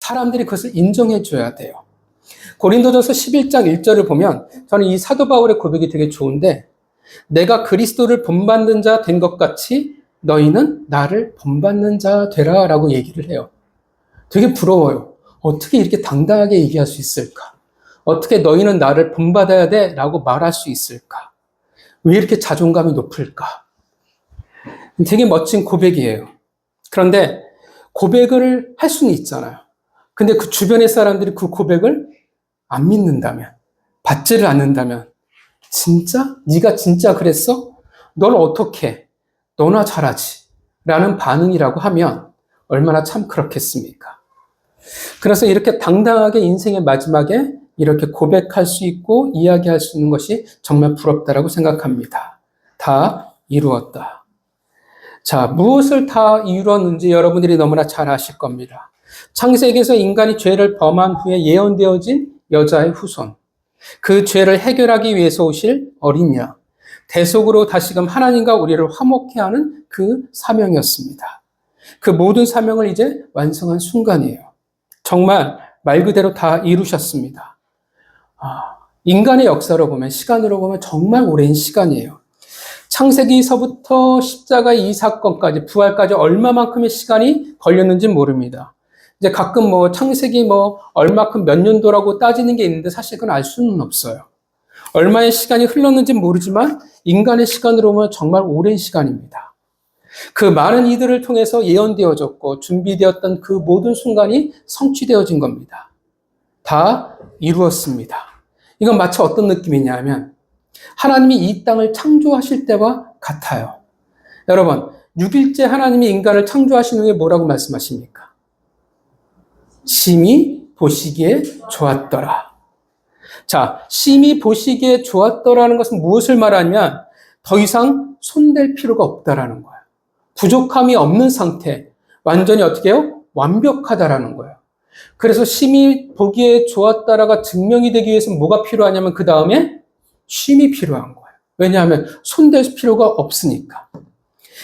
사람들이 그것을 인정해 줘야 돼요. 고린도전서 11장 1절을 보면 저는 이 사도 바울의 고백이 되게 좋은데, 내가 그리스도를 본받는 자 된 것 같이 너희는 나를 본받는 자 되라 라고 얘기를 해요. 되게 부러워요. 어떻게 이렇게 당당하게 얘기할 수 있을까? 어떻게 너희는 나를 본받아야 돼? 라고 말할 수 있을까? 왜 이렇게 자존감이 높을까? 되게 멋진 고백이에요. 그런데 고백을 할 수는 있잖아요. 근데 그 주변의 사람들이 그 고백을 안 믿는다면, 받지를 않는다면, 진짜? 네가 진짜 그랬어? 널 어떻게? 너나 잘하지. 라는 반응이라고 하면 얼마나 참 그렇겠습니까? 그래서 이렇게 당당하게 인생의 마지막에 이렇게 고백할 수 있고 이야기할 수 있는 것이 정말 부럽다라고 생각합니다. 다 이루었다. 자, 무엇을 다 이루었는지 여러분들이 너무나 잘 아실 겁니다. 창세기에서 인간이 죄를 범한 후에 예언되어진 여자의 후손, 그 죄를 해결하기 위해서 오실 어린 양, 대속으로 다시금 하나님과 우리를 화목케 하는 그 사명이었습니다. 그 모든 사명을 이제 완성한 순간이에요. 정말 말 그대로 다 이루셨습니다. 인간의 역사로 보면, 시간으로 보면 정말 오랜 시간이에요. 창세기서부터 십자가의 이 사건까지, 부활까지 얼마만큼의 시간이 걸렸는지 모릅니다. 이제 가끔 창세기 얼마큼 몇 년도라고 따지는 게 있는데 사실 그건 알 수는 없어요. 얼마의 시간이 흘렀는지 모르지만 인간의 시간으로 보면 정말 오랜 시간입니다. 그 많은 이들을 통해서 예언되어졌고 준비되었던 그 모든 순간이 성취되어진 겁니다. 다 이루었습니다. 이건 마치 어떤 느낌이냐면 하나님이 이 땅을 창조하실 때와 같아요. 여러분, 6일째 하나님이 인간을 창조하신 후에 뭐라고 말씀하십니까? 심히 보시기에 좋았더라. 자, 심히 보시기에 좋았더라는 것은 무엇을 말하냐면 더 이상 손댈 필요가 없다라는 거예요. 부족함이 없는 상태, 완전히 어떻게 해요? 완벽하다라는 거예요. 그래서 심히 보기에 좋았다라가 증명이 되기 위해서는 뭐가 필요하냐면 그 다음에 쉼이 필요한 거예요. 왜냐하면 손댈 필요가 없으니까.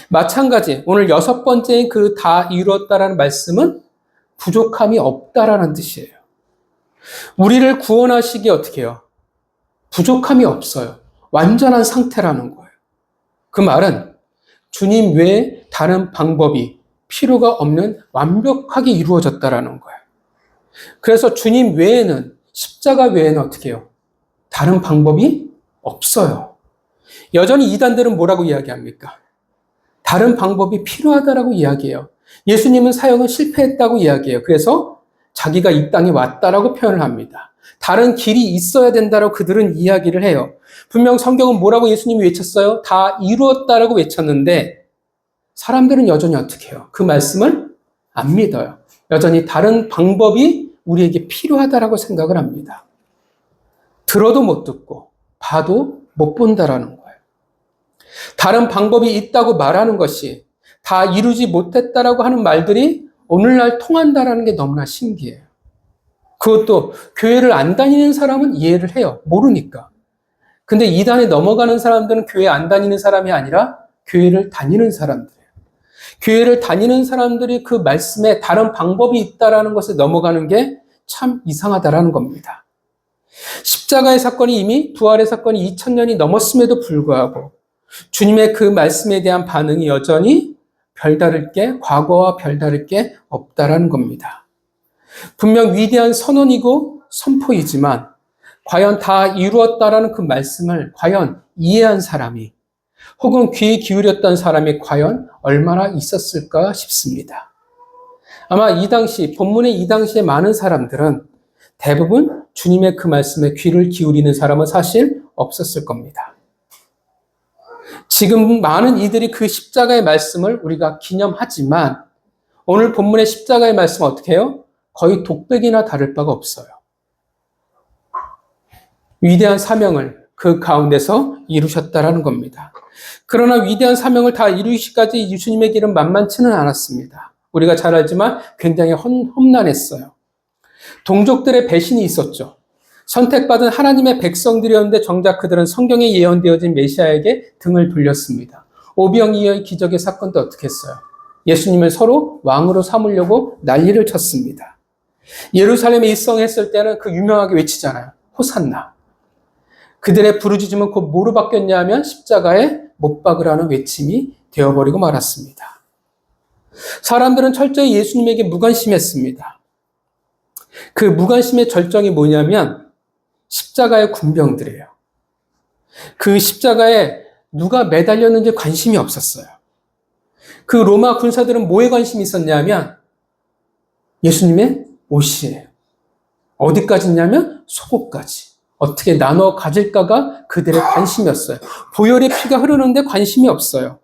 마찬가지, 오늘 6번째인 그 다 이루었다라는 말씀은 부족함이 없다라는 뜻이에요. 우리를 구원하시기에 어떻게 해요? 부족함이 없어요. 완전한 상태라는 거예요. 그 말은 주님 외에 다른 방법이 필요가 없는 완벽하게 이루어졌다라는 거예요. 그래서 주님 외에는, 십자가 외에는 어떻게 해요? 다른 방법이 없어요. 여전히 이단들은 뭐라고 이야기합니까? 다른 방법이 필요하다라고 이야기해요. 예수님은 사역은 실패했다고 이야기해요. 그래서 자기가 이 땅에 왔다라고 표현을 합니다. 다른 길이 있어야 된다라고 그들은 이야기를 해요. 분명 성경은 뭐라고 예수님이 외쳤어요? 다 이루었다라고 외쳤는데 사람들은 여전히 어떻게 해요? 그 말씀을 안 믿어요. 여전히 다른 방법이 우리에게 필요하다라고 생각을 합니다. 들어도 못 듣고 봐도 못 본다라는 거예요. 다른 방법이 있다고 말하는 것이 다 이루지 못했다라고 하는 말들이 오늘날 통한다라는 게 너무나 신기해요. 그것도 교회를 안 다니는 사람은 이해를 해요. 모르니까. 근데 이단에 넘어가는 사람들은 교회 안 다니는 사람이 아니라 교회를 다니는 사람들이에요. 교회를 다니는 사람들이 그 말씀에 다른 방법이 있다라는 것에 넘어가는 게 참 이상하다라는 겁니다. 십자가의 사건이 이미 부활의 사건이 2000년이 넘었음에도 불구하고 주님의 그 말씀에 대한 반응이 여전히 별다를 게, 과거와 별다를 게 없다라는 겁니다. 분명 위대한 선언이고 선포이지만 과연 다 이루었다라는 그 말씀을 과연 이해한 사람이 혹은 귀 기울였던 사람이 과연 얼마나 있었을까 싶습니다. 아마 이 당시, 본문의 이 당시에 많은 사람들은 대부분 주님의 그 말씀에 귀를 기울이는 사람은 사실 없었을 겁니다. 지금 많은 이들이 그 십자가의 말씀을 우리가 기념하지만 오늘 본문의 십자가의 말씀은 어떻게 해요? 거의 독백이나 다를 바가 없어요. 위대한 사명을 그 가운데서 이루셨다라는 겁니다. 그러나 위대한 사명을 다 이루시기까지 예수님의 길은 만만치는 않았습니다. 우리가 잘 알지만 굉장히 험난했어요. 동족들의 배신이 있었죠. 선택받은 하나님의 백성들이었는데 정작 그들은 성경에 예언되어진 메시아에게 등을 돌렸습니다. 오병이어의 기적의 사건도 어떻게 했어요? 예수님을 서로 왕으로 삼으려고 난리를 쳤습니다. 예루살렘에 입성했을 때는 그 유명하게 외치잖아요. 호산나. 그들의 부르짖음은 곧 뭐로 바뀌었냐면 십자가에 못 박으라는 외침이 되어버리고 말았습니다. 사람들은 철저히 예수님에게 무관심했습니다. 그 무관심의 절정이 뭐냐면 십자가의 군병들이에요. 그 십자가에 누가 매달렸는지 관심이 없었어요. 그 로마 군사들은 뭐에 관심이 있었냐면 예수님의 옷이에요. 어디까지냐면 속옷까지. 어떻게 나눠 가질까가 그들의 관심이었어요. 보혈의 피가 흐르는데 관심이 없어요.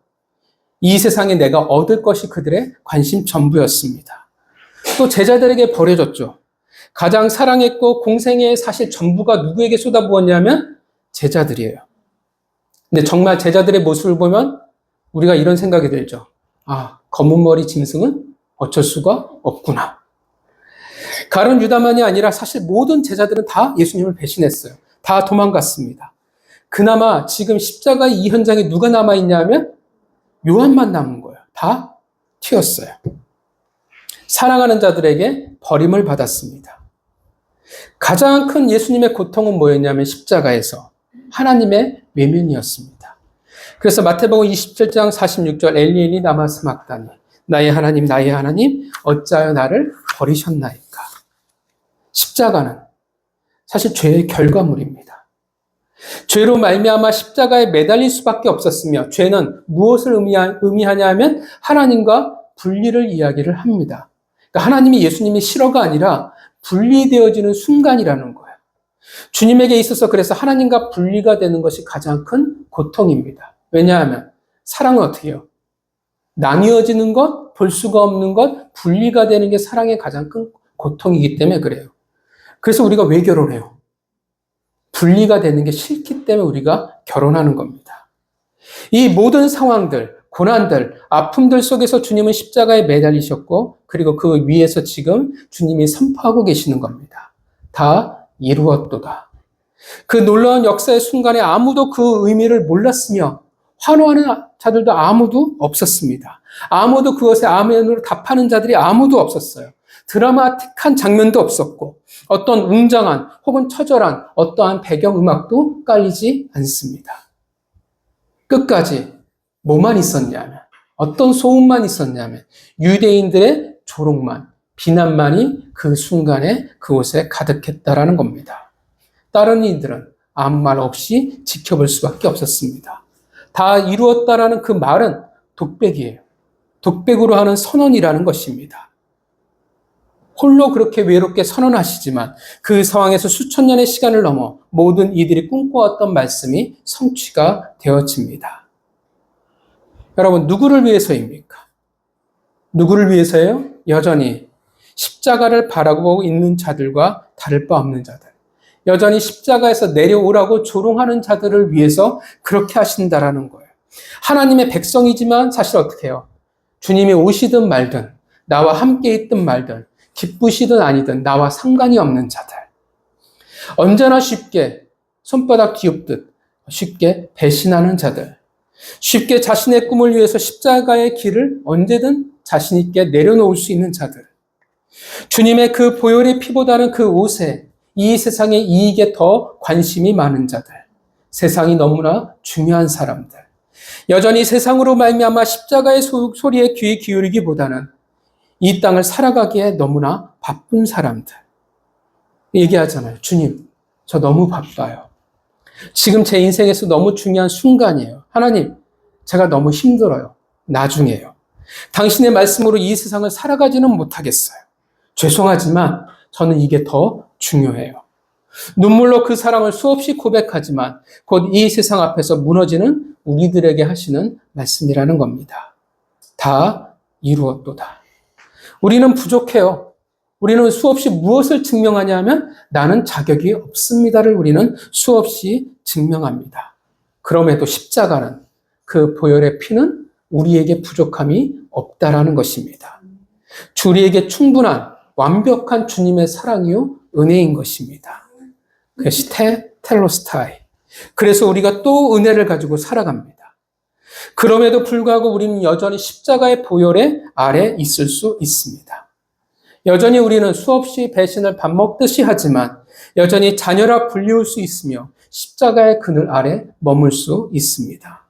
이 세상에 내가 얻을 것이 그들의 관심 전부였습니다. 또 제자들에게 버려졌죠. 가장 사랑했고 공생의 사실 전부가 누구에게 쏟아부었냐면 제자들이에요. 근데 정말 제자들의 모습을 보면 우리가 이런 생각이 들죠. 아, 검은 머리 짐승은 어쩔 수가 없구나. 가룟 유다만이 아니라 사실 모든 제자들은 다 예수님을 배신했어요. 다 도망갔습니다. 그나마 지금 십자가의 이 현장에 누가 남아있냐면 요한만 남은 거예요. 다 튀었어요. 사랑하는 자들에게 버림을 받았습니다. 가장 큰 예수님의 고통은 뭐였냐면 십자가에서 하나님의 외면이었습니다. 그래서 마태복음 27장 46절 엘리 엘리 라마 사막다니 나의 하나님 어찌하여 나를 버리셨나이까. 십자가는 사실 죄의 결과물입니다. 죄로 말미암아 십자가에 매달릴 수밖에 없었으며 죄는 무엇을 의미하냐면 하나님과 분리를 이야기를 합니다. 그러니까 하나님이 예수님이 싫어가 아니라 분리되어지는 순간이라는 거예요. 주님에게 있어서 그래서 하나님과 분리가 되는 것이 가장 큰 고통입니다. 왜냐하면 사랑은 어떻게 해요? 나뉘어지는 것, 볼 수가 없는 것, 분리가 되는 게 사랑의 가장 큰 고통이기 때문에 그래요. 그래서 우리가 왜 결혼해요? 분리가 되는 게 싫기 때문에 우리가 결혼하는 겁니다. 이 모든 상황들, 고난들, 아픔들 속에서 주님은 십자가에 매달리셨고 그리고 그 위에서 지금 주님이 선포하고 계시는 겁니다. 다 이루었도다. 그 놀라운 역사의 순간에 아무도 그 의미를 몰랐으며 환호하는 자들도 아무도 없었습니다. 아무도 그것에 아멘으로 답하는 자들이 아무도 없었어요. 드라마틱한 장면도 없었고 어떤 웅장한 혹은 처절한 어떠한 배경음악도 깔리지 않습니다. 끝까지 뭐만 있었냐면 어떤 소음만 있었냐면 유대인들의 조롱만, 비난만이 그 순간에 그곳에 가득했다라는 겁니다. 다른 이들은 아무 말 없이 지켜볼 수밖에 없었습니다. 다 이루었다라는 그 말은 독백이에요. 독백으로 하는 선언이라는 것입니다. 홀로 그렇게 외롭게 선언하시지만 그 상황에서 수천 년의 시간을 넘어 모든 이들이 꿈꿔왔던 말씀이 성취가 되어집니다. 여러분, 누구를 위해서입니까? 누구를 위해서예요? 여전히 십자가를 바라보고 있는 자들과 다를 바 없는 자들. 여전히 십자가에서 내려오라고 조롱하는 자들을 위해서 그렇게 하신다라는 거예요. 하나님의 백성이지만 사실 어떻게 해요? 주님이 오시든 말든 나와 함께 있든 말든 기쁘시든 아니든 나와 상관이 없는 자들. 언제나 쉽게 손바닥 뒤엎듯 쉽게 배신하는 자들. 쉽게 자신의 꿈을 위해서 십자가의 길을 언제든 자신 있게 내려놓을 수 있는 자들. 주님의 그 보혈의 피보다는 그 옷에 이 세상의 이익에 더 관심이 많은 자들. 세상이 너무나 중요한 사람들. 여전히 세상으로 말미암아 십자가의 소리에 귀 기울이기보다는 이 땅을 살아가기에 너무나 바쁜 사람들. 얘기하잖아요. 주님, 저 너무 바빠요. 지금 제 인생에서 너무 중요한 순간이에요. 하나님, 제가 너무 힘들어요. 나중에요. 당신의 말씀으로 이 세상을 살아가지는 못하겠어요. 죄송하지만 저는 이게 더 중요해요. 눈물로 그 사랑을 수없이 고백하지만 곧 이 세상 앞에서 무너지는 우리들에게 하시는 말씀이라는 겁니다. 다 이루었도다. 우리는 부족해요. 우리는 수없이 무엇을 증명하냐면 나는 자격이 없습니다를 우리는 수없이 증명합니다. 그럼에도 십자가는 그 보혈의 피는 우리에게 부족함이 없다라는 것입니다. 우리에게 충분한 완벽한 주님의 사랑이요 은혜인 것입니다. 그것이 텔로스타이. 그래서 우리가 또 은혜를 가지고 살아갑니다. 그럼에도 불구하고 우리는 여전히 십자가의 보혈의 아래 있을 수 있습니다. 여전히 우리는 수없이 배신을 밥 먹듯이 하지만 여전히 자녀라 불리울 수 있으며 십자가의 그늘 아래 머물 수 있습니다.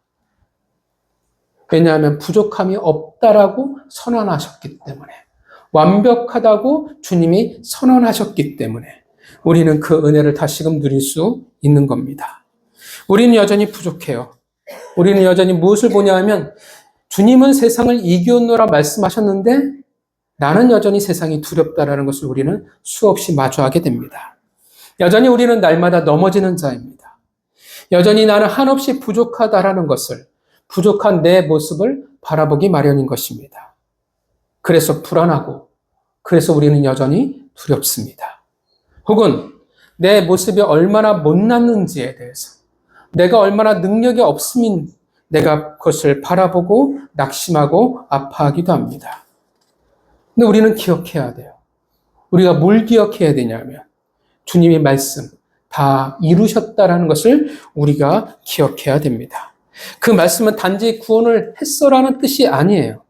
왜냐하면 부족함이 없다라고 선언하셨기 때문에, 완벽하다고 주님이 선언하셨기 때문에 우리는 그 은혜를 다시금 누릴 수 있는 겁니다. 우리는 여전히 부족해요. 우리는 여전히 무엇을 보냐 하면 주님은 세상을 이기었노라 말씀하셨는데 나는 여전히 세상이 두렵다라는 것을 우리는 수없이 마주하게 됩니다. 여전히 우리는 날마다 넘어지는 자입니다. 여전히 나는 한없이 부족하다라는 것을, 부족한 내 모습을 바라보기 마련인 것입니다. 그래서 불안하고, 그래서 우리는 여전히 두렵습니다. 혹은 내 모습이 얼마나 못났는지에 대해서, 내가 얼마나 능력이 없음인 내가 그것을 바라보고 낙심하고 아파하기도 합니다. 근데 우리는 기억해야 돼요. 우리가 뭘 기억해야 되냐면 주님의 말씀 다 이루셨다라는 것을 우리가 기억해야 됩니다. 그 말씀은 단지 구원을 했어라는 뜻이 아니에요.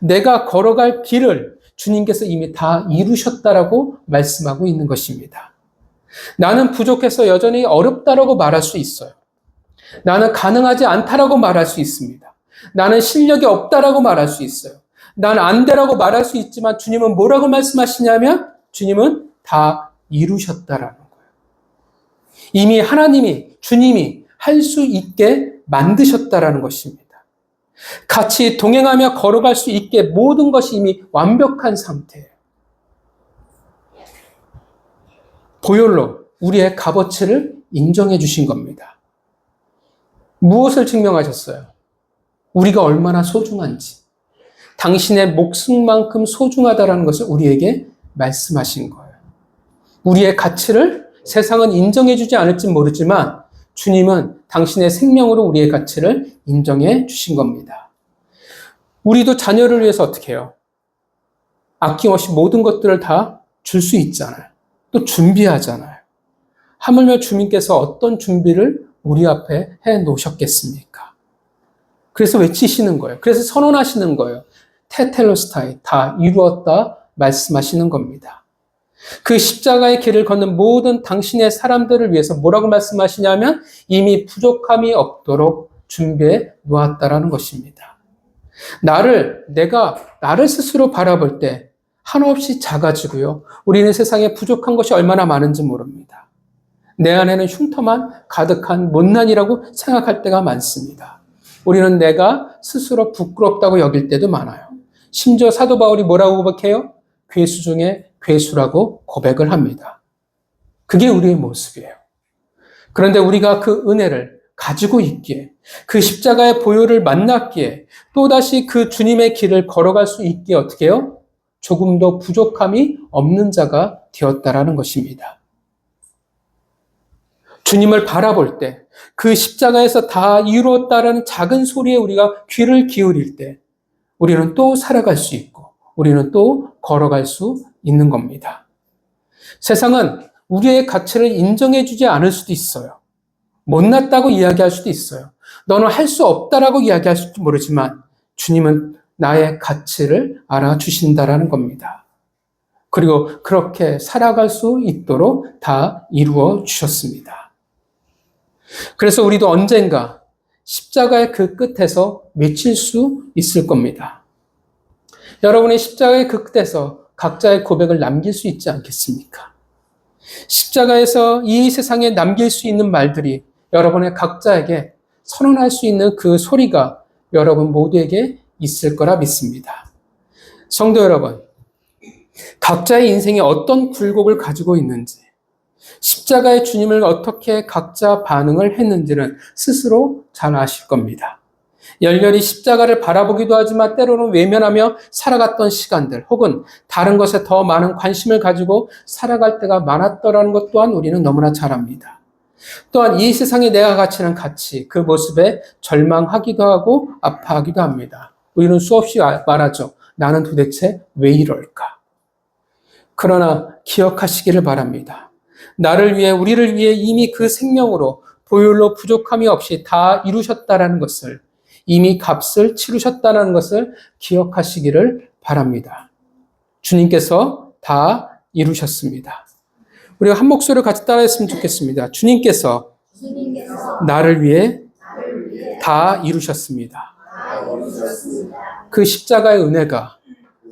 내가 걸어갈 길을 주님께서 이미 다 이루셨다라고 말씀하고 있는 것입니다. 나는 부족해서 여전히 어렵다라고 말할 수 있어요. 나는 가능하지 않다라고 말할 수 있습니다. 나는 실력이 없다라고 말할 수 있어요. 나는 안 되라고 말할 수 있지만 주님은 뭐라고 말씀하시냐면 주님은 다 이루셨다라는 거예요. 이미 하나님이, 주님이 할 수 있게 만드셨다라는 것입니다. 같이 동행하며 걸어갈 수 있게 모든 것이 이미 완벽한 상태예요. 보혈로 우리의 값어치를 인정해 주신 겁니다. 무엇을 증명하셨어요? 우리가 얼마나 소중한지, 당신의 목숨만큼 소중하다라는 것을 우리에게 말씀하신 거예요. 우리의 가치를 세상은 인정해 주지 않을지 모르지만 주님은 당신의 생명으로 우리의 가치를 인정해 주신 겁니다. 우리도 자녀를 위해서 어떻게 해요? 아낌없이 모든 것들을 다 줄 수 있잖아요. 또 준비하잖아요. 하물며 주님께서 어떤 준비를 우리 앞에 해 놓으셨겠습니까? 그래서 외치시는 거예요. 그래서 선언하시는 거예요. 테텔로스타이, 다 이루었다 말씀하시는 겁니다. 그 십자가의 길을 걷는 모든 당신의 사람들을 위해서 뭐라고 말씀하시냐면 이미 부족함이 없도록 준비해 놓았다라는 것입니다. 나를 스스로 바라볼 때 한없이 작아지고요. 우리는 세상에 부족한 것이 얼마나 많은지 모릅니다. 내 안에는 흉터만 가득한 못난이라고 생각할 때가 많습니다. 우리는 내가 스스로 부끄럽다고 여길 때도 많아요. 심지어 사도 바울이 뭐라고 고백해요? 괴수 중에 괴수라고 고백을 합니다. 그게 우리의 모습이에요. 그런데 우리가 그 은혜를 가지고 있기에, 그 십자가의 보혈을 만났기에, 또다시 그 주님의 길을 걸어갈 수 있기에 어떻게 해요? 조금도 부족함이 없는 자가 되었다라는 것입니다. 주님을 바라볼 때, 그 십자가에서 다 이루었다라는 작은 소리에 우리가 귀를 기울일 때, 우리는 또 살아갈 수 있고, 우리는 또 걸어갈 수 있는 겁니다. 세상은 우리의 가치를 인정해 주지 않을 수도 있어요. 못났다고 이야기할 수도 있어요. 너는 할 수 없다라고 이야기할지 모르지만 주님은 나의 가치를 알아주신다라는 겁니다. 그리고 그렇게 살아갈 수 있도록 다 이루어 주셨습니다. 그래서 우리도 언젠가 십자가의 그 끝에서 외칠 수 있을 겁니다. 여러분의 십자가의 그 끝에서 각자의 고백을 남길 수 있지 않겠습니까? 십자가에서 이 세상에 남길 수 있는 말들이 여러분의 각자에게 선언할 수 있는 그 소리가 여러분 모두에게 있을 거라 믿습니다. 성도 여러분, 각자의 인생에 어떤 굴곡을 가지고 있는지, 십자가의 주님을 어떻게 각자 반응을 했는지는 스스로 잘 아실 겁니다. 열렬히 십자가를 바라보기도 하지만 때로는 외면하며 살아갔던 시간들, 혹은 다른 것에 더 많은 관심을 가지고 살아갈 때가 많았더라는 것 또한 우리는 너무나 잘 압니다. 또한 이 세상에 내가 가치는 가치, 그 모습에 절망하기도 하고 아파하기도 합니다. 우리는 수없이 말하죠. 나는 도대체 왜 이럴까? 그러나 기억하시기를 바랍니다. 나를 위해, 우리를 위해 이미 그 생명으로 보혈로 부족함이 없이 다 이루셨다라는 것을, 이미 값을 치르셨다는 것을 기억하시기를 바랍니다. 주님께서 다 이루셨습니다. 우리가 한 목소리로 같이 따라했으면 좋겠습니다. 주님께서 나를 위해 다 이루셨습니다. 그 십자가의 은혜가,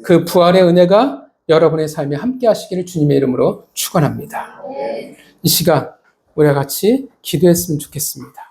그 부활의 은혜가 여러분의 삶에 함께 하시기를 주님의 이름으로 축원합니다. 이 시간 우리가 같이 기도했으면 좋겠습니다.